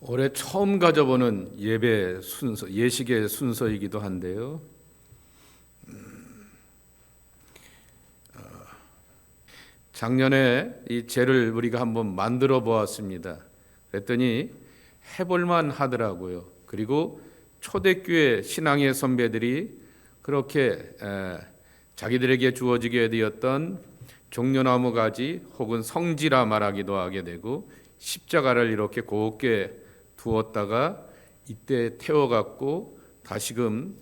올해 처음 가져보는 예배 순서, 예식의 순서이기도 한데요. 작년에 이 제를 우리가 한번 만들어 보았습니다. 그랬더니 해볼만 하더라고요. 그리고 초대교회 신앙의 선배들이 그렇게 자기들에게 주어지게 되었던 종려나무 가지 혹은 성지라 말하기도 하게 되고 십자가를 이렇게 곱게 두었다가 이때 태워갖고 다시금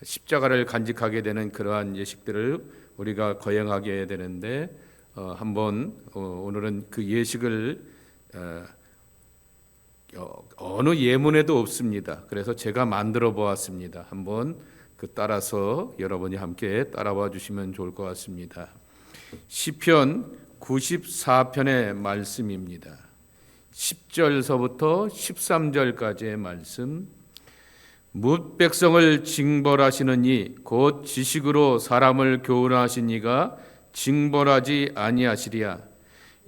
십자가를 간직하게 되는 그러한 예식들을 우리가 거행하게 되는데 한번 오늘은 그 예식을 어느 예문에도 없습니다. 그래서 제가 만들어 보았습니다. 한번 그 따라서 여러분이 함께 따라와 주시면 좋을 것 같습니다. 시편 94편의 말씀입니다. 10절서부터 13절까지의 말씀. 뭇 백성을 징벌하시는 이 곧 지식으로 사람을 교훈하신 이가 징벌하지 아니하시리야.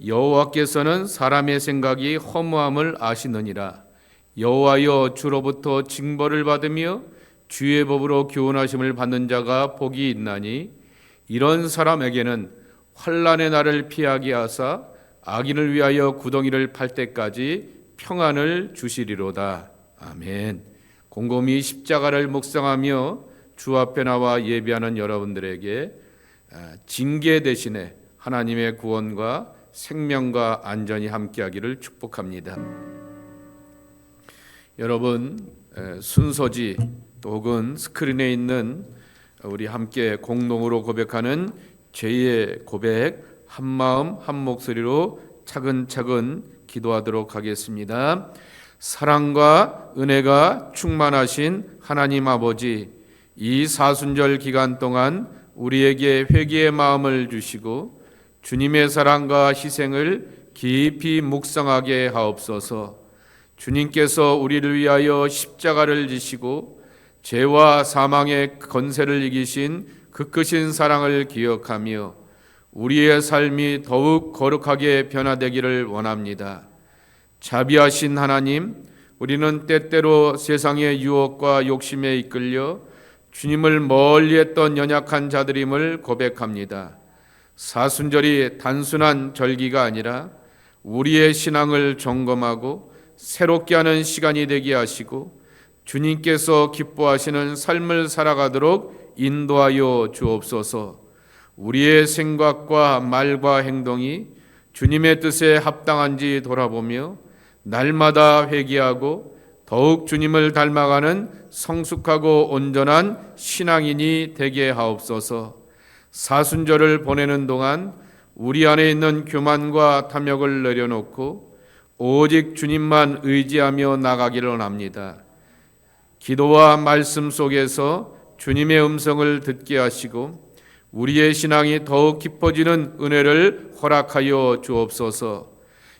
여호와께서는 사람의 생각이 허무함을 아시느니라. 여호와여, 주로부터 징벌을 받으며 주의 법으로 교훈하심을 받는 자가 복이 있나니 이런 사람에게는 환난의 날을 피하게 하사 악인을 위하여 구덩이를 팔 때까지 평안을 주시리로다. 아멘. 곰곰이 십자가를 묵상하며 주 앞에 나와 예배하는 여러분들에게 징계 대신에 하나님의 구원과 생명과 안전이 함께하기를 축복합니다. 여러분, 순서지 혹은 스크린에 있는 우리 함께 공동으로 고백하는 죄의 고백, 한 마음 한 목소리로 차근차근 기도하도록 하겠습니다. 사랑과 은혜가 충만하신 하나님 아버지, 이 사순절 기간 동안 우리에게 회개의 마음을 주시고 주님의 사랑과 희생을 깊이 묵상하게 하옵소서. 주님께서 우리를 위하여 십자가를 지시고 죄와 사망의 권세를 이기신 그 크신 사랑을 기억하며 우리의 삶이 더욱 거룩하게 변화되기를 원합니다. 자비하신 하나님, 우리는 때때로 세상의 유혹과 욕심에 이끌려 주님을 멀리했던 연약한 자들임을 고백합니다. 사순절이 단순한 절기가 아니라 우리의 신앙을 점검하고 새롭게 하는 시간이 되게 하시고 주님께서 기뻐하시는 삶을 살아가도록 인도하여 주옵소서. 우리의 생각과 말과 행동이 주님의 뜻에 합당한지 돌아보며 날마다 회개하고 더욱 주님을 닮아가는 성숙하고 온전한 신앙인이 되게 하옵소서. 사순절을 보내는 동안 우리 안에 있는 교만과 탐욕을 내려놓고 오직 주님만 의지하며 나가기를 원합니다. 기도와 말씀 속에서 주님의 음성을 듣게 하시고 우리의 신앙이 더욱 깊어지는 은혜를 허락하여 주옵소서.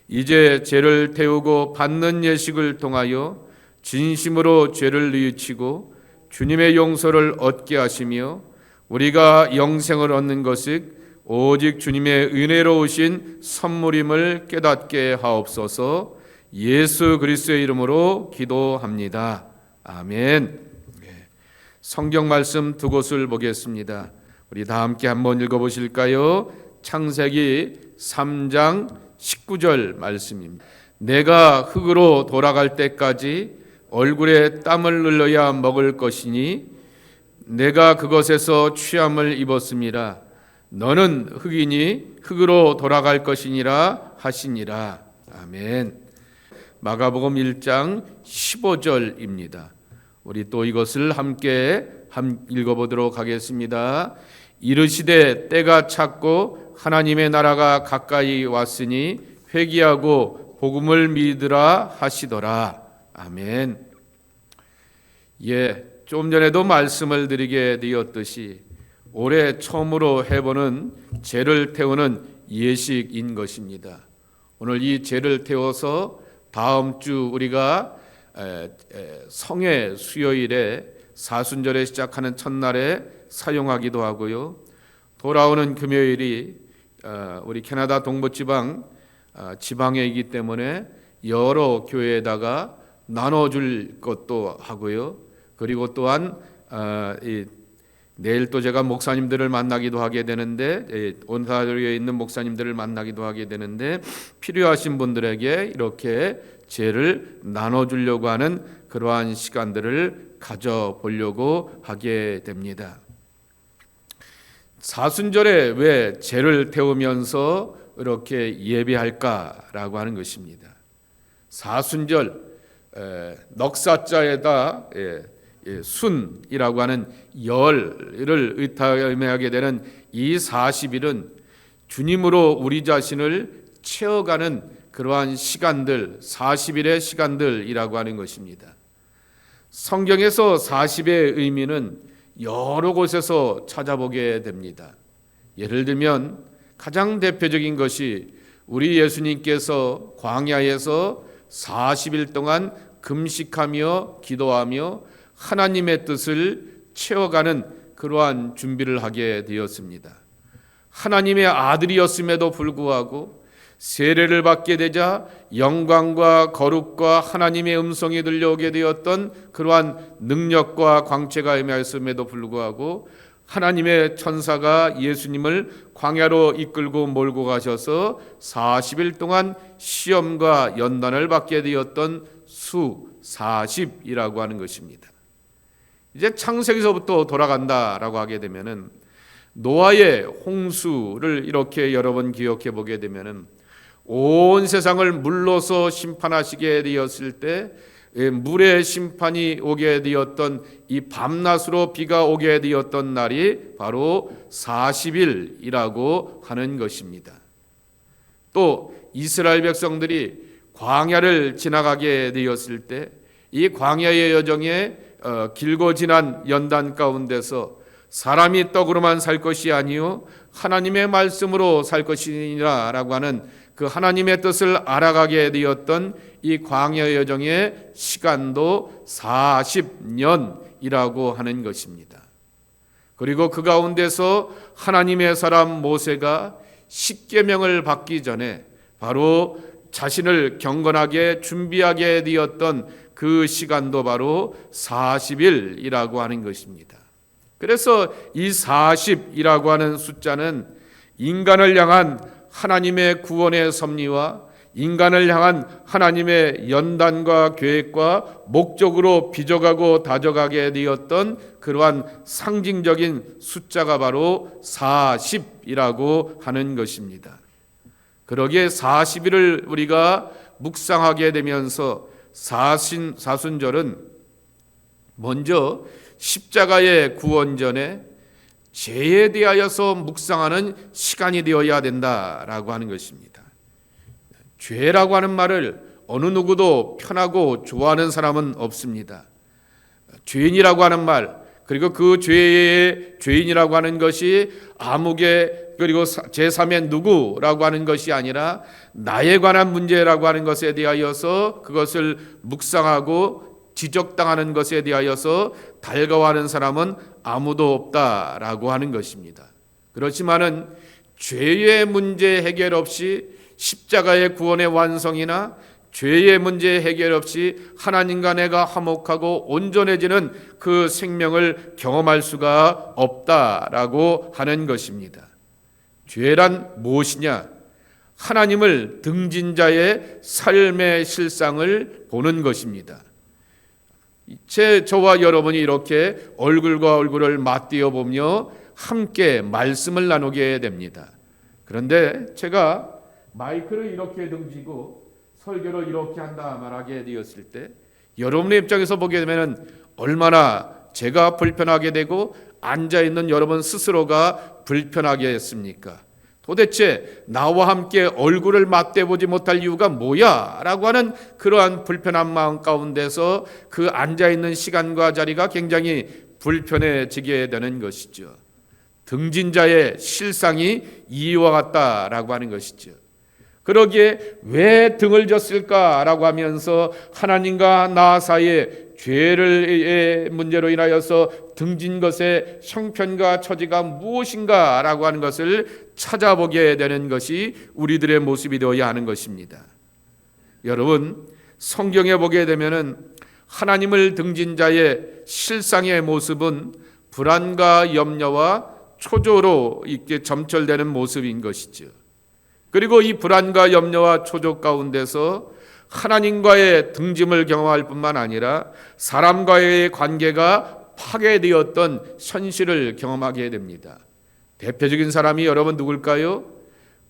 이제 죄를 태우고 받는 예식을 통하여 진심으로 죄를 뉘우치고 주님의 용서를 얻게 하시며 우리가 영생을 얻는 것이 오직 주님의 은혜로우신 선물임을 깨닫게 하옵소서. 예수 그리스도의 이름으로 기도합니다. 아멘. 성경 말씀 두 곳을 보겠습니다. 우리 다 함께 한번 읽어보실까요? 창세기 3장 19절 말씀입니다. 내가 흙으로 돌아갈 때까지 얼굴에 땀을 흘려야 먹을 것이니 내가 그것에서 취함을 입었음이라. 너는 흙이니 흙으로 돌아갈 것이니라 하시니라. 아멘. 마가복음 1장 15절입니다. 우리 또 이것을 함께 읽어보도록 하겠습니다. 이르시되 때가 찼고 하나님의 나라가 가까이 왔으니 회개하고 복음을 믿으라 하시더라. 아멘. 좀 전에도 말씀을 드리게 되었듯이 올해 처음으로 해보는 죄를 태우는 예식인 것입니다. 오늘 이 죄를 태워서 다음 주 우리가 성회 수요일에 사순절에 시작하는 첫날에 사용하기도 하고요. 돌아오는 금요일이 우리 캐나다 동부지방 지방회이기 때문에 여러 교회에다가 나눠줄 것도 하고요. 그리고 또한 내일 또 제가 목사님들을 만나기도 하게 되는데, 온사교회에 있는 목사님들을 만나기도 하게 되는데, 필요하신 분들에게 이렇게 죄를 나눠주려고 하는 그러한 시간들을 가져보려고 하게 됩니다. 사순절에 왜 죄를 태우면서 이렇게 예배할까라고 하는 것입니다. 사순절, 넉사자에다 순이라고 하는 열을 의미하게 되는 이 40일은 주님으로 우리 자신을 채워가는 그러한 시간들, 40일의 시간들이라고 하는 것입니다. 성경에서 40의 의미는 여러 곳에서 찾아보게 됩니다. 예를 들면 가장 대표적인 것이 우리 예수님께서 광야에서 40일 동안 금식하며 기도하며 하나님의 뜻을 채워가는 그러한 준비를 하게 되었습니다. 하나님의 아들이었음에도 불구하고 세례를 받게 되자 영광과 거룩과 하나님의 음성이 들려오게 되었던 그러한 능력과 광채가 임하였음에도 불구하고 하나님의 천사가 예수님을 광야로 이끌고 몰고 가셔서 40일 동안 시험과 연단을 받게 되었던 수 40이라고 하는 것입니다. 이제 창세기서부터 돌아간다라고 하게 되면은 노아의 홍수를 이렇게 여러 번 기억해 보게 되면은 온 세상을 물로서 심판하시게 되었을 때 물의 심판이 오게 되었던 이 밤낮으로 비가 오게 되었던 날이 바로 40일이라고 하는 것입니다. 또 이스라엘 백성들이 광야를 지나가게 되었을 때 이 광야의 여정에 길고 지난 연단 가운데서 사람이 떡으로만 살 것이 아니요 하나님의 말씀으로 살 것이니라 라고 하는 그 하나님의 뜻을 알아가게 되었던 이 광야 여정의 시간도 40년이라고 하는 것입니다. 그리고 그 가운데서 하나님의 사람 모세가 십계명을 받기 전에 바로 자신을 경건하게 준비하게 되었던 그 시간도 바로 40일이라고 하는 것입니다. 그래서 이 40이라고 하는 숫자는 인간을 향한 하나님의 구원의 섭리와 인간을 향한 하나님의 연단과 계획과 목적으로 빚어가고 다져가게 되었던 그러한 상징적인 숫자가 바로 40이라고 하는 것입니다. 그러기에 40일을 우리가 묵상하게 되면서 사순절은 먼저 십자가의 구원 전에 죄에 대하여서 묵상하는 시간이 되어야 된다라고 하는 것입니다. 죄라고 하는 말을 어느 누구도 편하고 좋아하는 사람은 없습니다. 죄인이라고 하는 말, 그리고 그 죄의 죄인이라고 하는 것이 아무개 그리고 제3의 누구라고 하는 것이 아니라 나에 관한 문제라고 하는 것에 대하여서 그것을 묵상하고 지적당하는 것에 대하여서 달가워하는 사람은 아무도 없다라고 하는 것입니다. 그렇지만은 죄의 문제 해결 없이 십자가의 구원의 완성이나 죄의 문제 해결 없이 하나님과 내가 화목하고 온전해지는 그 생명을 경험할 수가 없다라고 하는 것입니다. 죄란 무엇이냐? 하나님을 등진 자의 삶의 실상을 보는 것입니다. 저와 여러분이 이렇게 얼굴과 얼굴을 맞대어 보며 함께 말씀을 나누게 됩니다. 그런데 제가 마이크를 이렇게 등지고 설교를 이렇게 한다 말하게 되었을 때 여러분의 입장에서 보게 되면 얼마나 제가 불편하게 되고 앉아있는 여러분 스스로가 불편하게 했습니까? 도대체 나와 함께 얼굴을 맞대보지 못할 이유가 뭐야? 라고 하는 그러한 불편한 마음 가운데서 그 앉아있는 시간과 자리가 굉장히 불편해지게 되는 것이죠. 등진자의 실상이 이와 같다라고 하는 것이죠. 그러기에 왜 등을 졌을까라고 하면서 하나님과 나 사이에 죄의 문제로 인하여서 등진 것의 형편과 처지가 무엇인가라고 하는 것을 찾아보게 되는 것이 우리들의 모습이 되어야 하는 것입니다. 여러분, 성경에 보게 되면은 하나님을 등진 자의 실상의 모습은 불안과 염려와 초조로 이렇게 점철되는 모습인 것이죠. 그리고 이 불안과 염려와 초조 가운데서 하나님과의 등짐을 경험할 뿐만 아니라 사람과의 관계가 파괴되었던 현실을 경험하게 됩니다. 대표적인 사람이 여러분 누굴까요?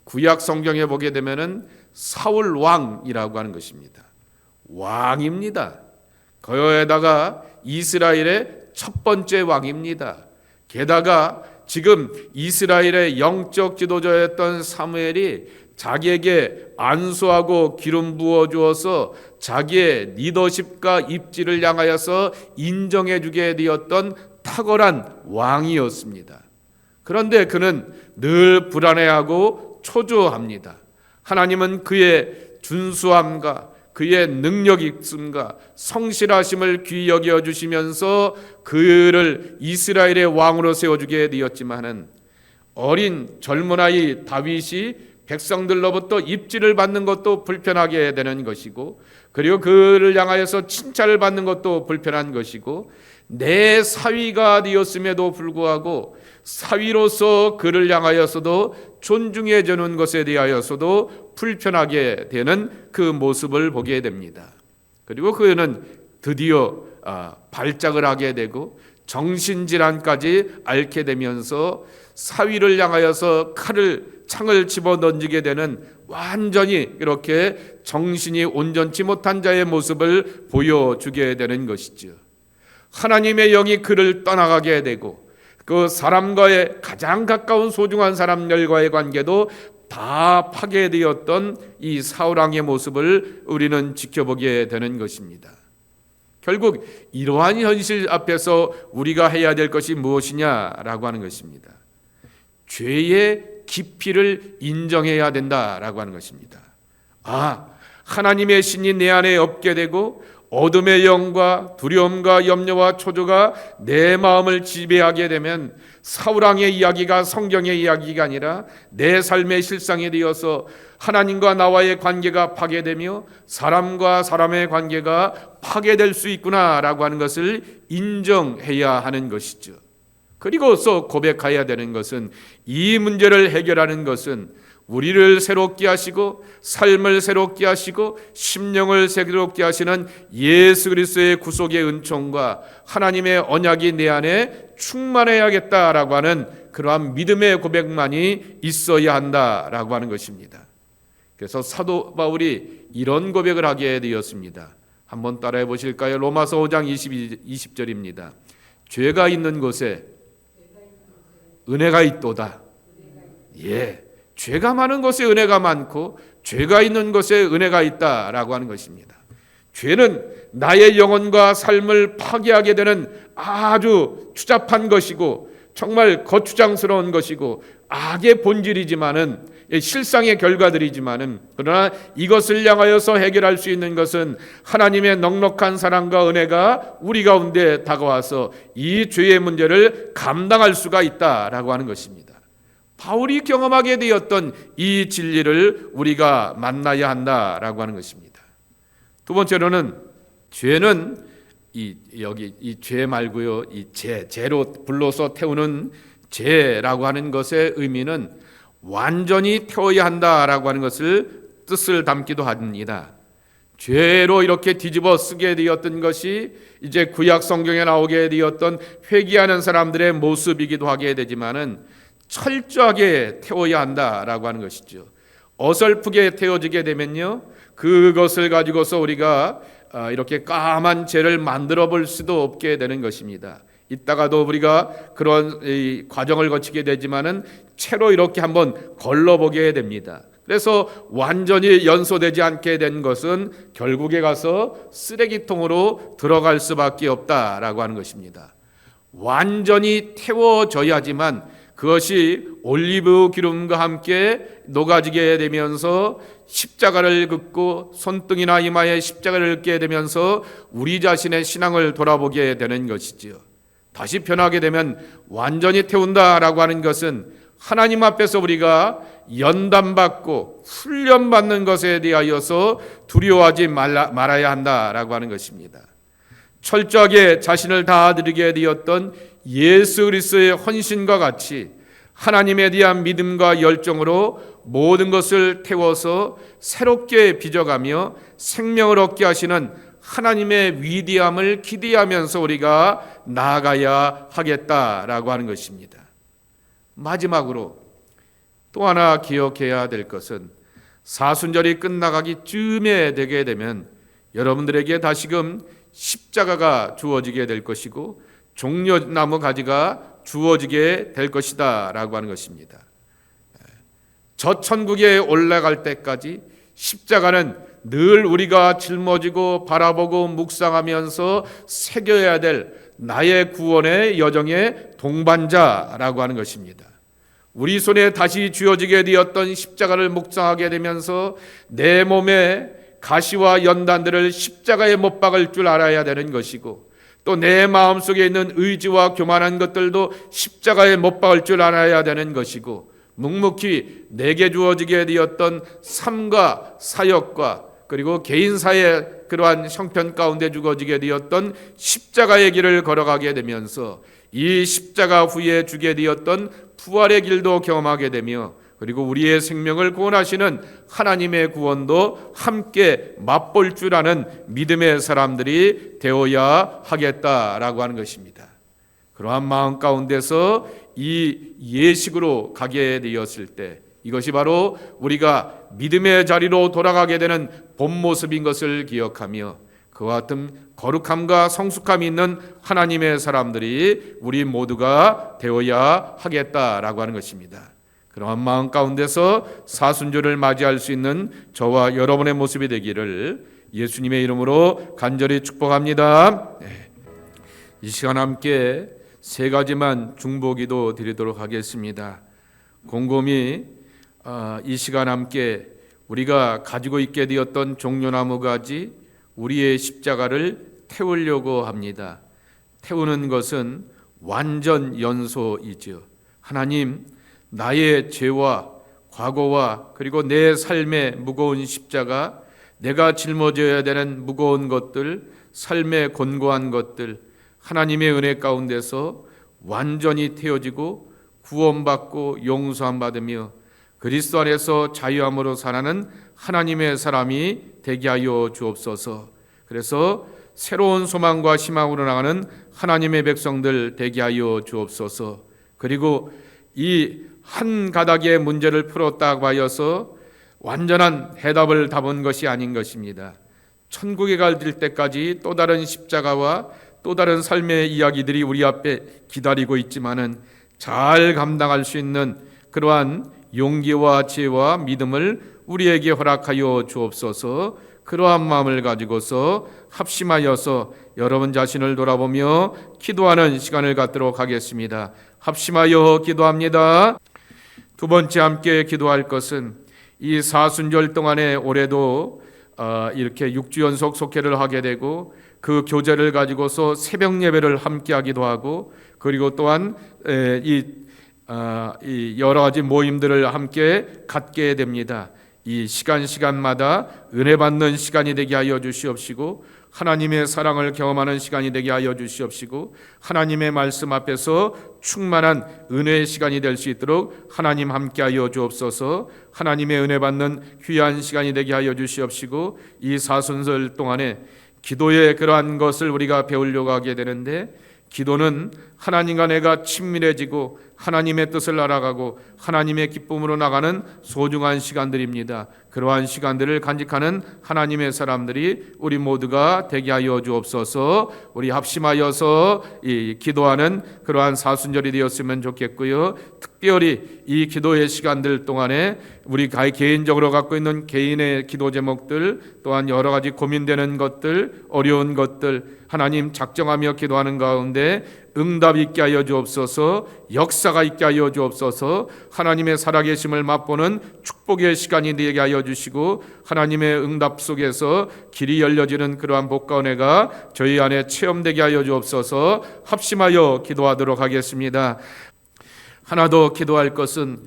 구약 성경에 보게 되면은 사울 왕이라고 하는 것입니다. 왕입니다. 거기에다가 이스라엘의 첫 번째 왕입니다. 게다가 지금 이스라엘의 영적 지도자였던 사무엘이 자기에게 안수하고 기름 부어 주어서 자기의 리더십과 입지를 향하여서 인정해 주게 되었던 탁월한 왕이었습니다. 그런데 그는 늘 불안해하고 초조합니다. 하나님은 그의 준수함과 그의 능력 있음과 성실하심을 귀히 여겨 주시면서 그를 이스라엘의 왕으로 세워주게 되었지만은 어린 젊은 아이 다윗이 백성들로부터 입지를 받는 것도 불편하게 되는 것이고, 그리고 그를 향하여서 칭찬을 받는 것도 불편한 것이고, 내 사위가 되었음에도 불구하고 사위로서 그를 향하여서도 존중해 주는 것에 대하여서도 불편하게 되는 그 모습을 보게 됩니다. 그리고 그는 드디어 발작을 하게 되고 정신질환까지 앓게 되면서 사위를 향하여서 창을 집어던지게 되는 완전히 이렇게 정신이 온전치 못한 자의 모습을 보여주게 되는 것이죠. 하나님의 영이 그를 떠나가게 되고 그 사람과의 가장 가까운 소중한 사람들과의 관계도 다 파괴되었던 이 사울왕의 모습을 우리는 지켜보게 되는 것입니다. 결국 이러한 현실 앞에서 우리가 해야 될 것이 무엇이냐라고 하는 것입니다. 죄의 깊이를 인정해야 된다라고 하는 것입니다. 하나님의 신이 내 안에 없게 되고 어둠의 영과 두려움과 염려와 초조가 내 마음을 지배하게 되면 사울왕의 이야기가 성경의 이야기가 아니라 내 삶의 실상이 되어서 하나님과 나와의 관계가 파괴되며 사람과 사람의 관계가 파괴될 수 있구나라고 하는 것을 인정해야 하는 것이죠. 그리고서 고백해야 되는 것은 이 문제를 해결하는 것은 우리를 새롭게 하시고 삶을 새롭게 하시고 심령을 새롭게 하시는 예수 그리스도의 구속의 은총과 하나님의 언약이 내 안에 충만해야겠다라고 하는 그러한 믿음의 고백만이 있어야 한다라고 하는 것입니다. 그래서 사도 바울이 이런 고백을 하게 되었습니다. 한번 따라해 보실까요? 로마서 5장 20절입니다. 죄가 있는 곳에 은혜가 있도다. 죄가 많은 곳에 은혜가 많고 죄가 있는 곳에 은혜가 있다라고 하는 것입니다. 죄는 나의 영혼과 삶을 파괴하게 되는 아주 추잡한 것이고 정말 거추장스러운 것이고 악의 본질이지만은 실상의 결과들이지만은 그러나 이것을 향하여서 해결할 수 있는 것은 하나님의 넉넉한 사랑과 은혜가 우리 가운데 다가와서 이 죄의 문제를 감당할 수가 있다라고 하는 것입니다. 바울이 경험하게 되었던 이 진리를 우리가 만나야 한다라고 하는 것입니다. 두 번째로는 죄는 이 죄 말고요, 이 죄로 불러서 태우는 죄라고 하는 것의 의미는 완전히 태워야 한다라고 하는 것을 뜻을 담기도 합니다. 죄로 이렇게 뒤집어 쓰게 되었던 것이 이제 구약 성경에 나오게 되었던 회개하는 사람들의 모습이기도 하게 되지만은 철저하게 태워야 한다라고 하는 것이죠. 어설프게 태워지게 되면요, 그것을 가지고서 우리가 이렇게 까만 죄를 만들어 볼 수도 없게 되는 것입니다. 이따가도 우리가 그런 과정을 거치게 되지만은 채로 이렇게 한번 걸러보게 됩니다. 그래서 완전히 연소되지 않게 된 것은 결국에 가서 쓰레기통으로 들어갈 수밖에 없다라고 하는 것입니다. 완전히 태워져야지만 그것이 올리브 기름과 함께 녹아지게 되면서 십자가를 긋고 손등이나 이마에 십자가를 긋게 되면서 우리 자신의 신앙을 돌아보게 되는 것이지요. 다시 변하게 되면 완전히 태운다라고 하는 것은 하나님 앞에서 우리가 연단받고 훈련받는 것에 대하여서 두려워하지 말아야 한다라고 하는 것입니다. 철저하게 자신을 다드리게 되었던 예수 그리스도의 헌신과 같이 하나님에 대한 믿음과 열정으로 모든 것을 태워서 새롭게 빚어가며 생명을 얻게 하시는 하나님의 위대함을 기대하면서 우리가 나아가야 하겠다라고 하는 것입니다. 마지막으로 또 하나 기억해야 될 것은 사순절이 끝나가기 쯤에 되게 되면 여러분들에게 다시금 십자가가 주어지게 될 것이고 종려나무 가지가 주어지게 될 것이다 라고 하는 것입니다. 저 천국에 올라갈 때까지 십자가는 늘 우리가 짊어지고 바라보고 묵상하면서 새겨야 될 나의 구원의 여정의 동반자라고 하는 것입니다. 우리 손에 다시 쥐어지게 되었던 십자가를 묵상하게 되면서 내 몸에 가시와 연단들을 십자가에 못 박을 줄 알아야 되는 것이고 또 내 마음속에 있는 의지와 교만한 것들도 십자가에 못 박을 줄 알아야 되는 것이고 묵묵히 내게 주어지게 되었던 삶과 사역과 그리고 개인사의 그러한 형편 가운데 주어지게 되었던 십자가의 길을 걸어가게 되면서 이 십자가 후에 주게 되었던 부활의 길도 경험하게 되며 그리고 우리의 생명을 구원하시는 하나님의 구원도 함께 맛볼 줄 아는 믿음의 사람들이 되어야 하겠다라고 하는 것입니다. 그러한 마음 가운데서 이 예식으로 가게 되었을 때 이것이 바로 우리가 믿음의 자리로 돌아가게 되는 본 모습인 것을 기억하며 그와 같은 거룩함과 성숙함이 있는 하나님의 사람들이 우리 모두가 되어야 하겠다라고 하는 것입니다. 그러한 마음 가운데서 사순절을 맞이할 수 있는 저와 여러분의 모습이 되기를 예수님의 이름으로 간절히 축복합니다. 이 시간 함께 세 가지만 중보기도 드리도록 하겠습니다. 곰곰이 이 시간 함께 우리가 가지고 있게 되었던 종려나무 가지 우리의 십자가를 태우려고 합니다. 태우는 것은 완전 연소이죠. 하나님, 나의 죄와 과거와 그리고 내 삶의 무거운 십자가, 내가 짊어져야 되는 무거운 것들, 삶의 곤고한 것들, 하나님의 은혜 가운데서 완전히 태워지고 구원받고 용서함 받으며 그리스도 안에서 자유함으로 살아가는 하나님의 사람이 되게 하여 주옵소서. 그래서 새로운 소망과 희망으로 나가는 하나님의 백성들 되게 하여 주옵소서. 그리고 이 한 가닥의 문제를 풀었다고 하여서 완전한 해답을 답은 것이 아닌 것입니다. 천국에 갈 때까지 또 다른 십자가와 또 다른 삶의 이야기들이 우리 앞에 기다리고 있지만은 잘 감당할 수 있는 그러한 용기와 지혜와 믿음을 우리에게 허락하여 주옵소서. 그러한 마음을 가지고서 합심하여서 여러분 자신을 돌아보며 기도하는 시간을 갖도록 하겠습니다. 합심하여 기도합니다. 두 번째 함께 기도할 것은 이 사순절 동안에 올해도 이렇게 6주 연속 속회를 하게 되고 그 교제를 가지고서 새벽 예배를 함께 하기도 하고 그리고 또한 이 여러 가지 모임들을 함께 갖게 됩니다. 이 시간마다 은혜 받는 시간이 되게 하여 주시옵시고 하나님의 사랑을 경험하는 시간이 되게 하여 주시옵시고 하나님의 말씀 앞에서 충만한 은혜의 시간이 될 수 있도록 하나님 함께 하여 주옵소서. 하나님의 은혜 받는 귀한 시간이 되게 하여 주시옵시고 이 사순절 동안에 기도의 그러한 것을 우리가 배우려고 하게 되는데 기도는 하나님과 내가 친밀해지고 하나님의 뜻을 알아가고 하나님의 기쁨으로 나가는 소중한 시간들입니다. 그러한 시간들을 간직하는 하나님의 사람들이 우리 모두가 되게 하여 주옵소서. 우리 합심하여서 이 기도하는 그러한 사순절이 되었으면 좋겠고요. 특별히 이 기도의 시간들 동안에 우리 개인적으로 갖고 있는 개인의 기도 제목들 또한 여러 가지 고민되는 것들 어려운 것들 하나님 작정하며 기도하는 가운데 응답 있게 하여 주옵소서. 역사가 있게 하여 주옵소서. 하나님의 살아계심을 맛보는 축복의 시간이 되게 하여 주시고 하나님의 응답 속에서 길이 열려지는 그러한 복과 은혜가 저희 안에 체험되게 하여 주옵소서. 합심하여 기도하도록 하겠습니다. 하나 더 기도할 것은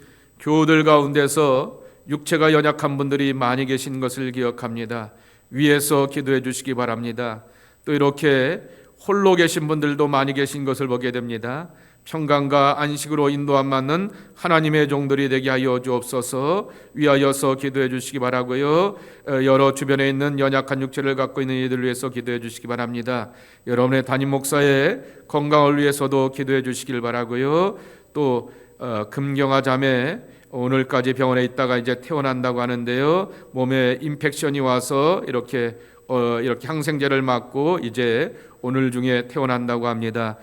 교우들 가운데서 육체가 연약한 분들이 많이 계신 것을 기억합니다. 위에서 기도해 주시기 바랍니다. 또 이렇게 홀로 계신 분들도 많이 계신 것을 보게 됩니다. 평강과 안식으로 인도함 받는 하나님의 종들이 되게 하여 주옵소서. 위하여서 기도해 주시기 바라고요. 여러 주변에 있는 연약한 육체를 갖고 있는 이들을 위해서 기도해 주시기 바랍니다. 여러분의 담임 목사의 건강을 위해서도 기도해 주시길 바라고요. 또 금경아 자매 오늘까지 병원에 있다가 이제 퇴원한다고 하는데요. 몸에 인펙션이 와서 이렇게 항생제를 맞고 이제 오늘 중에 퇴원한다고 합니다.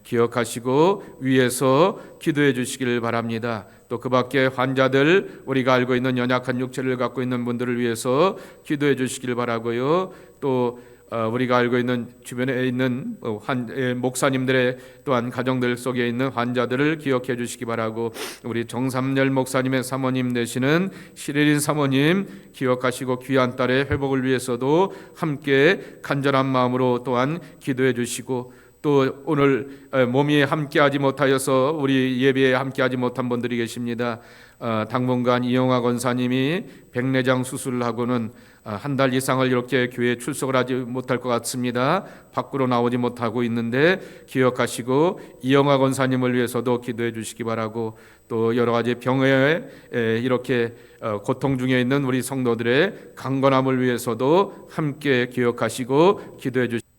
기억하시고 위에서 기도해 주시길 바랍니다. 또 그 밖에 환자들, 우리가 알고 있는 연약한 육체를 갖고 있는 분들을 위해서 기도해 주시길 바라고요. 또 우리가 알고 있는 주변에 있는 목사님들의 또한 가정들 속에 있는 환자들을 기억해 주시기 바라고, 우리 정삼열 목사님의 사모님 되시는 시레린 사모님 기억하시고 귀한 딸의 회복을 위해서도 함께 간절한 마음으로 또한 기도해 주시고, 또 오늘 몸이 함께하지 못하여서 우리 예배에 함께하지 못한 분들이 계십니다. 당분간 이영화 권사님이 백내장 수술을 하고는 한 달 이상을 이렇게 교회에 출석을 하지 못할 것 같습니다. 밖으로 나오지 못하고 있는데 기억하시고 이영화 권사님을 위해서도 기도해 주시기 바라고, 또 여러 가지 병에 이렇게 고통 중에 있는 우리 성도들의 강건함을 위해서도 함께 기억하시고 기도해 주시기 바랍니다.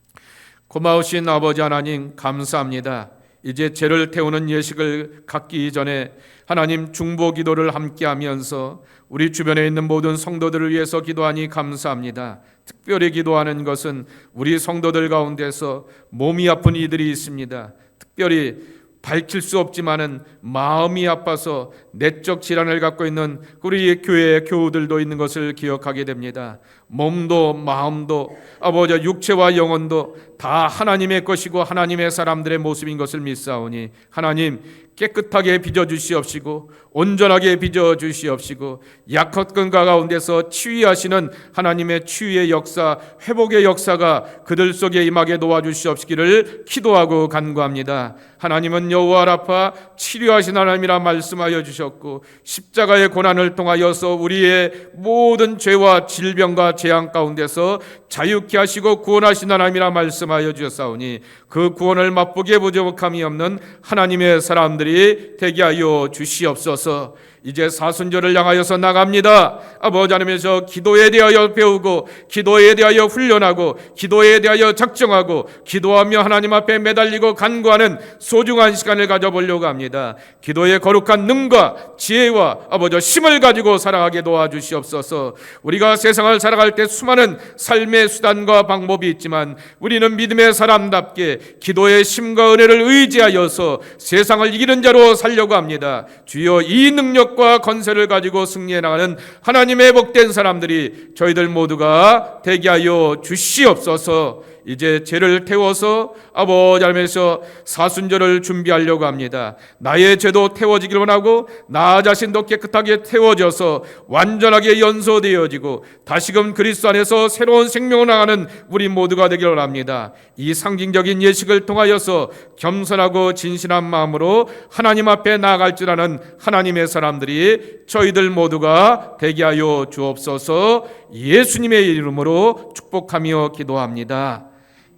고마우신 아버지 하나님 감사합니다. 이제 죄를 태우는 예식을 갖기 전에 하나님 중보 기도를 함께 하면서 우리 주변에 있는 모든 성도들을 위해서 기도하니 감사합니다. 특별히 기도하는 것은 우리 성도들 가운데서 몸이 아픈 이들이 있습니다. 특별히 밝힐 수 없지만은 마음이 아파서 내적 질환을 갖고 있는 우리 교회의 교우들도 있는 것을 기억하게 됩니다. 몸도 마음도 아버지 육체와 영혼도 다 하나님의 것이고 하나님의 사람들의 모습인 것을 믿사오니 하나님 깨끗하게 빚어주시옵시고 온전하게 빚어주시옵시고 약한 가운데서 치유하시는 하나님의 치유의 역사, 회복의 역사가 그들 속에 임하게 도와주시옵시기를 기도하고 간구합니다. 하나님은 여호와 라파 치료하신 하나님이라 말씀하여 주셨고 십자가의 고난을 통하여서 우리의 모든 죄와 질병과 재앙 가운데서 자유케 하시고 구원하신 하나님이라 말씀하여 주셨사오니 그 구원을 맛보기에 부족함이 없는 하나님의 사람들이 되게 하여 주시옵소서. 이제 사순절을 향하여서 나갑니다. 아버지 하나님께서 기도에 대하여 배우고 기도에 대하여 훈련하고 기도에 대하여 작정하고 기도하며 하나님 앞에 매달리고 간구하는 소중한 시간을 가져보려고 합니다. 기도의 거룩한 능과 지혜와 아버지 힘을 가지고 살아가게 도와주시옵소서. 우리가 세상을 살아갈 때 수많은 삶의 수단과 방법이 있지만 우리는 믿음의 사람답게 기도의 힘과 은혜를 의지하여서 세상을 이기는 자로 살려고 합니다. 주여 이 능력과 건세를 가지고 승리해 나가는 하나님의 복된 사람들이 저희들 모두가 되게 하여 주시옵소서. 이제 죄를 태워서 아버지 하나님께서 사순절을 준비하려고 합니다. 나의 죄도 태워지길 원하고 나 자신도 깨끗하게 태워져서 완전하게 연소되어지고 다시금 그리스도 안에서 새로운 생명을 나가는 우리 모두가 되길 원합니다. 이 상징적인 예식을 통하여서 겸손하고 진실한 마음으로 하나님 앞에 나아갈 줄 아는 하나님의 사람들이 저희들 모두가 되게 하여 주옵소서. 예수님의 이름으로 축복하며 기도합니다.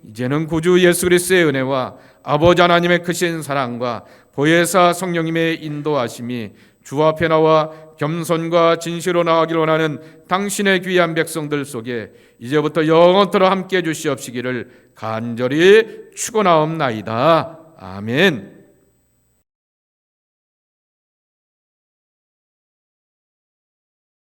이제는 구주 예수 그리스도의 은혜와 아버지 하나님의 크신 사랑과 보혜사 성령님의 인도하심이 주 앞에 나와 겸손과 진실로 나가기를 원하는 당신의 귀한 백성들 속에 이제부터 영원토록 함께해 주시옵시기를 간절히 축원하옵나이다. 아멘.